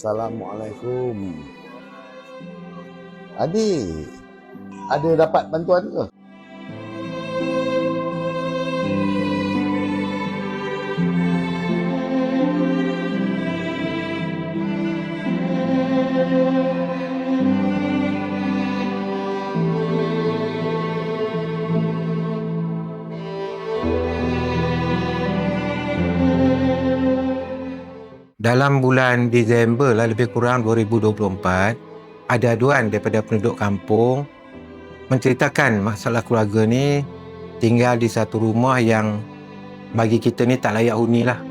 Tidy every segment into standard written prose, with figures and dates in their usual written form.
Assalamualaikum. Adik, ada dapat bantuan ke? Dalam bulan Disember lah, lebih kurang 2024, ada aduan daripada penduduk kampung menceritakan masalah keluarga ni tinggal di satu rumah yang bagi kita ni tak layak huni lah.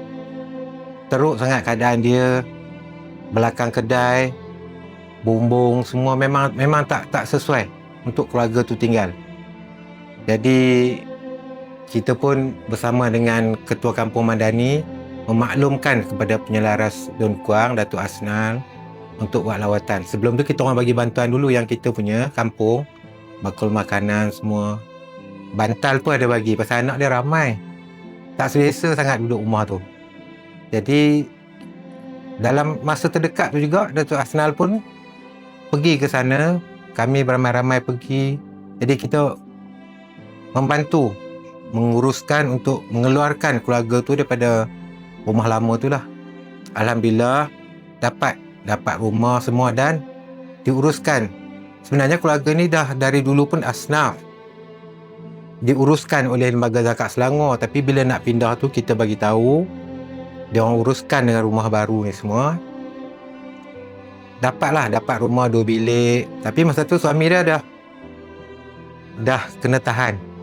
Teruk sangat keadaan dia, belakang kedai, bumbung semua memang tak sesuai untuk keluarga tu tinggal. Jadi kita pun bersama dengan Ketua Kampung Madani memaklumkan kepada penyelaras Dun Kuang, Datuk Asnal, untuk buat lawatan. Sebelum tu kita orang bagi bantuan dulu yang kita punya kampung, bakul makanan semua. Bantal pun ada bagi pasal anak dia ramai. Tak selesa sangat duduk rumah tu. Jadi dalam masa terdekat tu juga Datuk Asnal pun pergi ke sana. Kami beramai-ramai pergi. Jadi kita membantu menguruskan untuk mengeluarkan keluarga tu daripada rumah lama tu lah. Alhamdulillah dapat rumah semua dan diuruskan. Sebenarnya keluarga ni dah dari dulu pun asnaf, diuruskan oleh Lembaga Zakat Selangor, tapi bila nak pindah tu kita bagi tahu, dia orang uruskan dengan rumah baru ni semua. Dapat rumah 2 bilik, tapi masa tu suami dia dah kena tahan.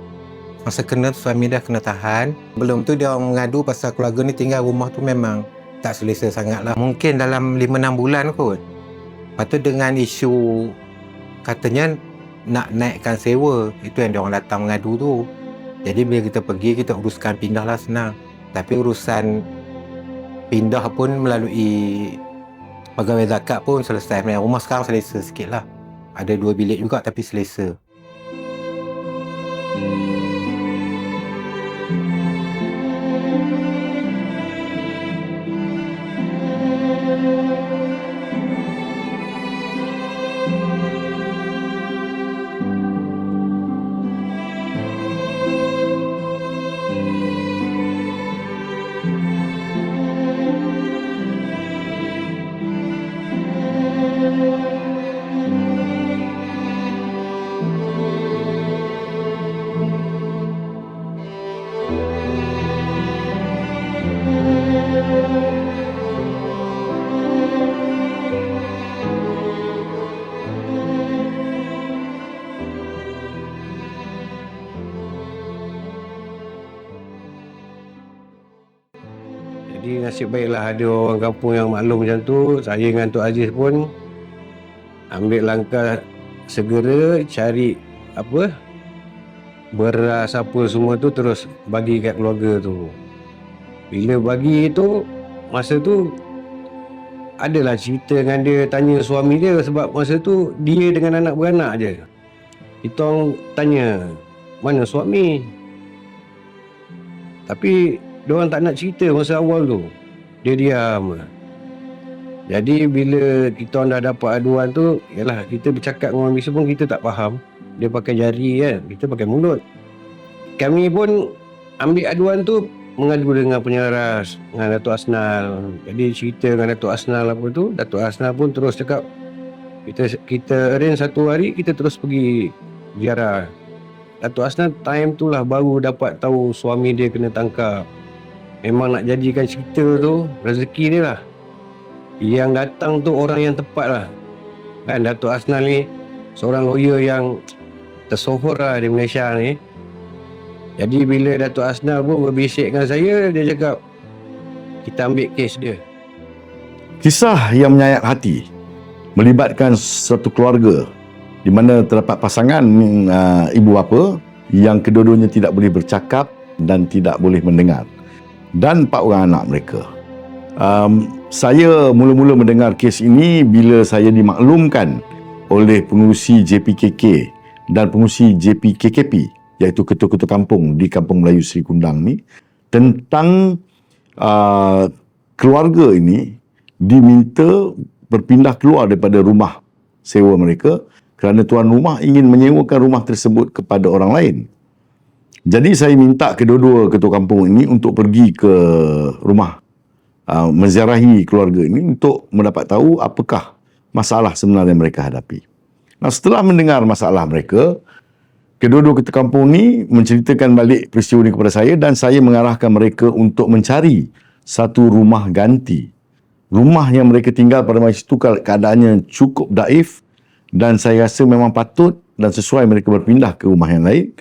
Masa suami dah kena tahan. Belum tu dia orang mengadu pasal keluarga ni tinggal rumah tu memang tak selesa sangat lah. Mungkin dalam 5-6 bulan kot. Lepas tu dengan isu katanya nak naikkan sewa, itu yang dia orang datang mengadu tu. Jadi bila kita pergi, kita uruskan pindah lah, senang. Tapi urusan pindah pun melalui pegawai zakat pun selesai. Rumah sekarang selesa sikit lah. Ada 2 bilik juga tapi selesa. Jadi nasib baiklah ada orang kampung yang maklum macam tu. Saya dengan Tok Aziz pun ambil langkah segera cari beras apa semua tu, terus bagi kat keluarga tu. Bila bagi tu, masa tu adalah cerita dengan dia, tanya suami dia, sebab masa tu dia dengan anak beranak je. Kita orang tanya, mana suami? Tapi diorang tak nak cerita masa awal tu. Dia diam. Jadi bila kita orang dah dapat aduan tu, yalah, kita bercakap dengan orang biasa pun kita tak faham. Dia pakai jari kan, kita pakai mulut. Kami pun ambil aduan tu, mengadu dengan penyelaras, dengan Datuk Asnal. Jadi cerita dengan Datuk Asnal apa tu, Datuk Asnal pun terus cakap, kita arrange satu hari, kita terus pergi ziarah. Datuk Asnal time tu lah baru dapat tahu suami dia kena tangkap. Memang nak jadikan cerita tu rezeki dia lah. Yang datang tu orang yang tepat lah. Kan Datuk Asnal ni seorang lawyer yang tersohor lah di Malaysia ni. Jadi bila Datuk Asnal pun berbisik dengan saya, dia cakap kita ambil kes dia. Kisah yang menyayat hati melibatkan satu keluarga di mana terdapat pasangan ibu bapa yang kedua-duanya tidak boleh bercakap dan tidak boleh mendengar, dan 4 orang anak mereka. Saya mula-mula mendengar kes ini bila saya dimaklumkan oleh pengurusi JPKK dan pengurusi JPKKP, iaitu ketua-ketua kampung di Kampung Melayu Seri Kundang ni, tentang keluarga ini diminta berpindah keluar daripada rumah sewa mereka kerana tuan rumah ingin menyewakan rumah tersebut kepada orang lain. Jadi saya minta kedua-dua ketua kampung ini untuk pergi ke rumah menziarahi keluarga ini untuk mendapat tahu apakah masalah sebenarnya mereka hadapi. Nah, setelah mendengar masalah mereka, kedua-dua ketua kampung ini menceritakan balik peristiwa ini kepada saya dan saya mengarahkan mereka untuk mencari satu rumah ganti. Rumah yang mereka tinggal pada masa itu keadaannya cukup daif dan saya rasa memang patut dan sesuai mereka berpindah ke rumah yang lain.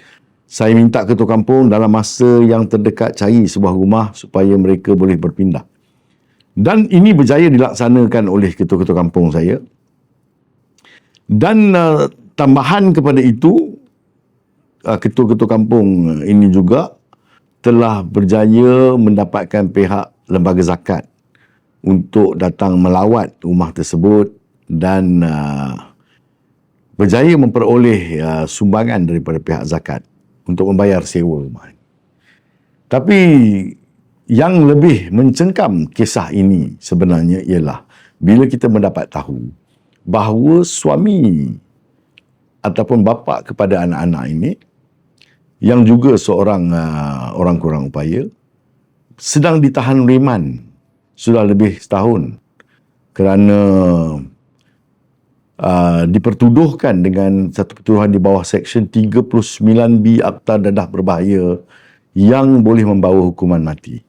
Saya minta ketua kampung dalam masa yang terdekat cari sebuah rumah supaya mereka boleh berpindah. Dan ini berjaya dilaksanakan oleh ketua-ketua kampung saya. Dan tambahan kepada itu, ketua-ketua kampung ini juga telah berjaya mendapatkan pihak lembaga zakat untuk datang melawat rumah tersebut dan berjaya memperoleh sumbangan daripada pihak zakat untuk membayar sewa rumah. Tapi yang lebih mencengkam kisah ini sebenarnya ialah bila kita mendapat tahu bahawa suami ataupun bapa kepada anak-anak ini yang juga seorang orang kurang upaya sedang ditahan reman sudah lebih setahun kerana dipertuduhkan dengan satu pertuduhan di bawah Seksyen 39B Akta Dadah Berbahaya yang boleh membawa hukuman mati.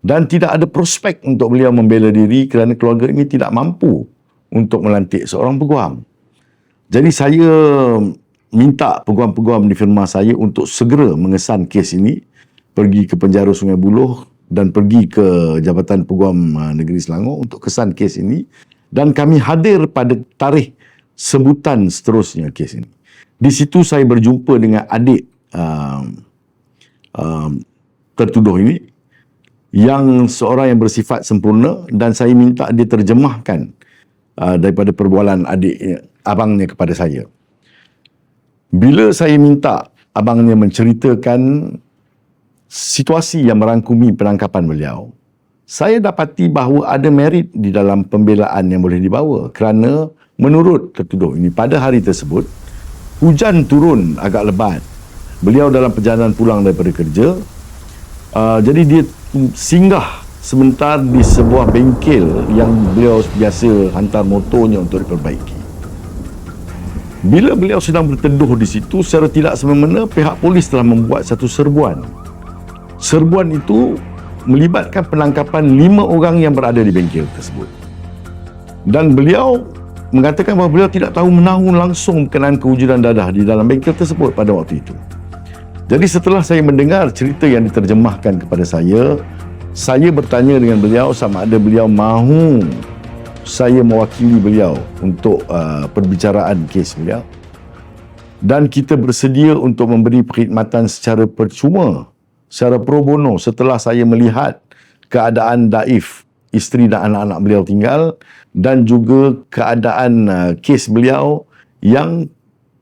Dan tidak ada prospek untuk beliau membela diri kerana keluarga ini tidak mampu untuk melantik seorang peguam. Jadi saya minta peguam-peguam di firma saya untuk segera mengesan kes ini, pergi ke penjara Sungai Buloh dan pergi ke Jabatan Peguam Negeri Selangor untuk kesan kes ini dan kami hadir pada tarikh sebutan seterusnya kes ini. Di situ saya berjumpa dengan adik tertuduh ini yang seorang yang bersifat sempurna dan saya minta dia terjemahkan daripada perbualan abangnya kepada saya. Bila saya minta abangnya menceritakan situasi yang merangkumi penangkapan beliau, saya dapati bahawa ada merit di dalam pembelaan yang boleh dibawa kerana menurut tertuduh ini pada hari tersebut hujan turun agak lebat. Beliau dalam perjalanan pulang daripada kerja, jadi dia singgah sebentar di sebuah bengkel yang beliau biasa hantar motornya untuk diperbaiki. Bila beliau sedang berteduh di situ, secara tidak semena-mena pihak polis telah membuat satu serbuan. Serbuan itu melibatkan penangkapan 5 orang yang berada di bengkel tersebut. Dan beliau mengatakan bahawa beliau tidak tahu menahu langsung berkenaan kewujudan dadah di dalam bengkel tersebut pada waktu itu. Jadi setelah saya mendengar cerita yang diterjemahkan kepada saya bertanya dengan beliau sama ada beliau mahu saya mewakili beliau untuk perbicaraan kes beliau. Dan kita bersedia untuk memberi perkhidmatan secara percuma, secara pro bono setelah saya melihat keadaan daif isteri dan anak-anak beliau tinggal dan juga keadaan kes beliau yang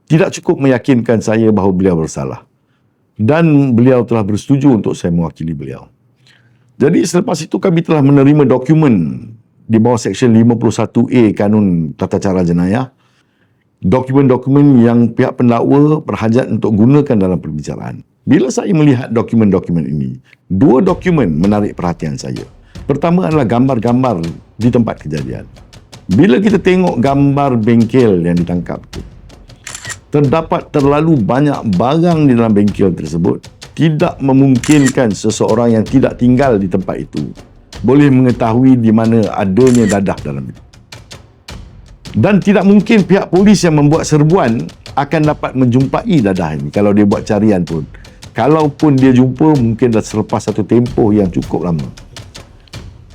tidak cukup meyakinkan saya bahawa beliau bersalah. Dan beliau telah bersetuju untuk saya mewakili beliau. Jadi selepas itu kami telah menerima dokumen di bawah Seksyen 51A Kanun Tata Cara Jenayah. Dokumen-dokumen yang pihak pendakwa berhajat untuk gunakan dalam perbicaraan. Bila saya melihat dokumen-dokumen ini, 2 dokumen menarik perhatian saya. Pertama adalah gambar-gambar di tempat kejadian. Bila kita tengok gambar bengkel yang ditangkap itu, terdapat terlalu banyak barang di dalam bengkel tersebut, tidak memungkinkan seseorang yang tidak tinggal di tempat itu boleh mengetahui di mana adanya dadah dalam itu. Dan tidak mungkin pihak polis yang membuat serbuan akan dapat menjumpai dadah ini kalau dia buat carian pun. Kalaupun dia jumpa, mungkin dah selepas satu tempoh yang cukup lama.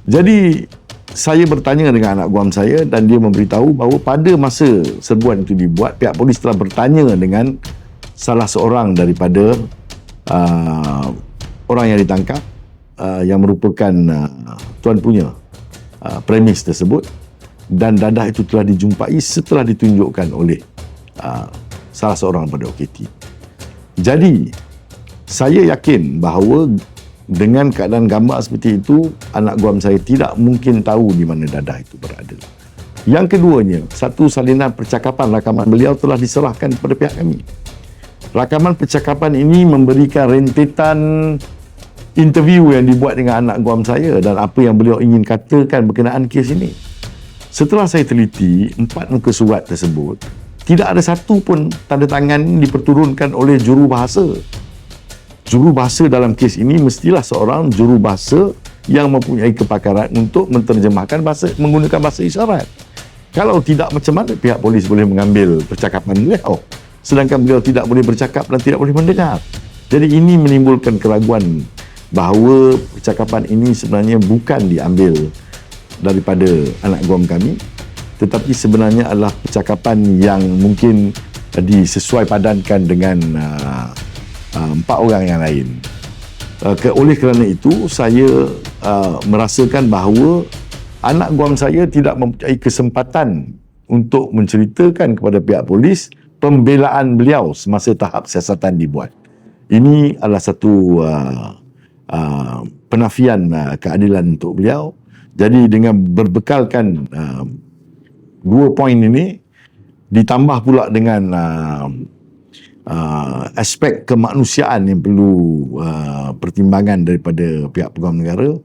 Jadi saya bertanya dengan anak guam saya dan dia memberitahu bahawa pada masa serbuan itu dibuat, pihak polis telah bertanya dengan salah seorang daripada orang yang ditangkap yang merupakan tuan punya premis tersebut dan dadah itu telah dijumpai setelah ditunjukkan oleh salah seorang daripada OKT. Jadi saya yakin bahawa dengan keadaan gambar seperti itu, anak guam saya tidak mungkin tahu di mana dadah itu berada. Yang keduanya, satu salinan percakapan rakaman beliau telah diserahkan kepada pihak kami. Rakaman percakapan ini memberikan rentetan interview yang dibuat dengan anak guam saya dan apa yang beliau ingin katakan berkenaan kes ini. Setelah saya teliti 4 muka surat tersebut, tidak ada satu pun tanda tangan diperturunkan oleh jurubahasa. Jurubahasa dalam kes ini mestilah seorang jurubahasa yang mempunyai kepakaran untuk menterjemahkan bahasa, menggunakan bahasa isyarat. Kalau tidak, macam mana pihak polis boleh mengambil percakapan beliau sedangkan beliau tidak boleh bercakap dan tidak boleh mendengar? Jadi ini menimbulkan keraguan bahawa percakapan ini sebenarnya bukan diambil daripada anak guam kami, tetapi sebenarnya adalah percakapan yang mungkin disesuai padankan dengan 4 orang yang lain. Oleh kerana itu, saya merasakan bahawa anak guam saya tidak mempunyai kesempatan untuk menceritakan kepada pihak polis pembelaan beliau semasa tahap siasatan dibuat. Ini adalah satu penafian keadilan untuk beliau. Jadi dengan berbekalkan 2 poin ini, ditambah pula dengan aspek kemanusiaan yang perlu pertimbangan daripada pihak peguam negara,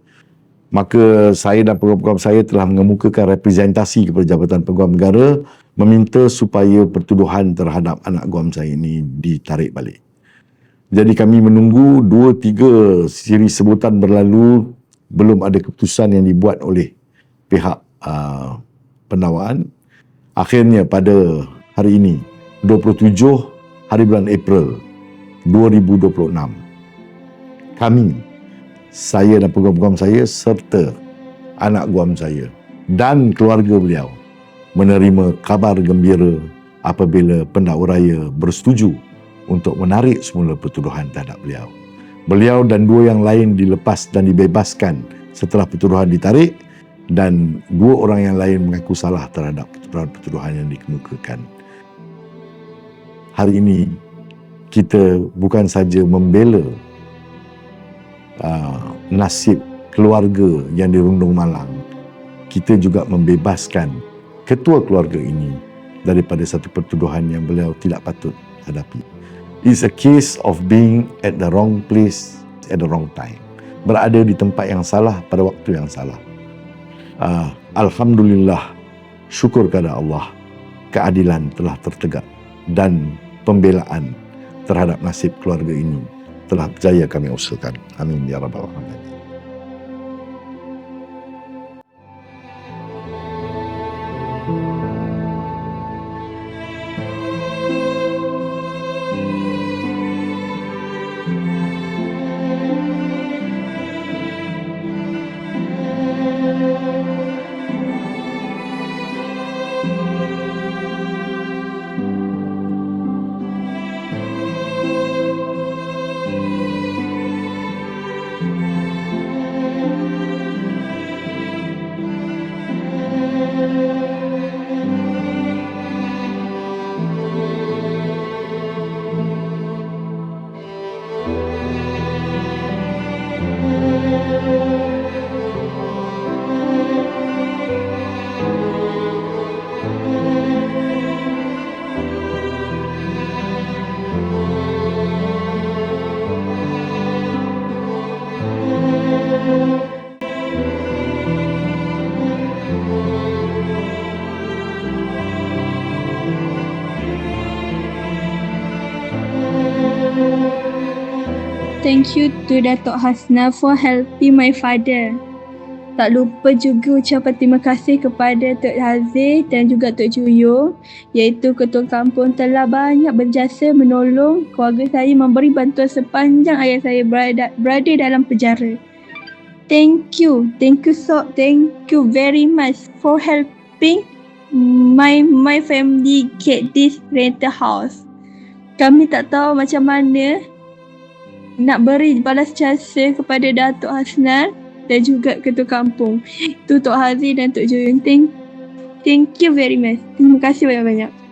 maka saya dan peguam-peguam saya telah mengemukakan representasi kepada Jabatan Peguam Negara meminta supaya pertuduhan terhadap anak guam saya ini ditarik balik. Jadi kami menunggu 2-3 siri sebutan berlalu, belum ada keputusan yang dibuat oleh pihak pendakwaan. Akhirnya pada hari ini, 27 hari bulan April 2026, kami, saya dan peguam-peguam saya serta anak guam saya dan keluarga beliau menerima kabar gembira apabila pendakwa raya bersetuju untuk menarik semula pertuduhan terhadap beliau. Beliau dan 2 yang lain dilepas dan dibebaskan setelah pertuduhan ditarik, dan 2 orang yang lain mengaku salah terhadap pertuduhan yang dikemukakan. Hari ini kita bukan saja membela nasib keluarga yang dirundung malang, kita juga membebaskan ketua keluarga ini daripada satu pertuduhan yang beliau tidak patut hadapi. It's a case of being at the wrong place at the wrong time. Berada di tempat yang salah pada waktu yang salah. Alhamdulillah, syukur kepada Allah, keadilan telah tertegak dan pembelaan terhadap nasib keluarga ini telah berjaya kami usahakan. Amin ya rabbal alamin. Thank you to Datuk Hasna for helping my father. Tak lupa juga ucapan terima kasih kepada Tok Haziq dan juga Tok Juyo, iaitu Ketua Kampung, telah banyak berjasa menolong keluarga saya, memberi bantuan sepanjang ayah saya berada dalam penjara. Thank you very much for helping my family get this rental house. Kami tak tahu macam mana nak beri balas jasa kepada Datuk Hasna dan juga Ketua Kampung. Itu Tok Haziq dan Tok Joyun. Thank you very much. Terima kasih banyak-banyak.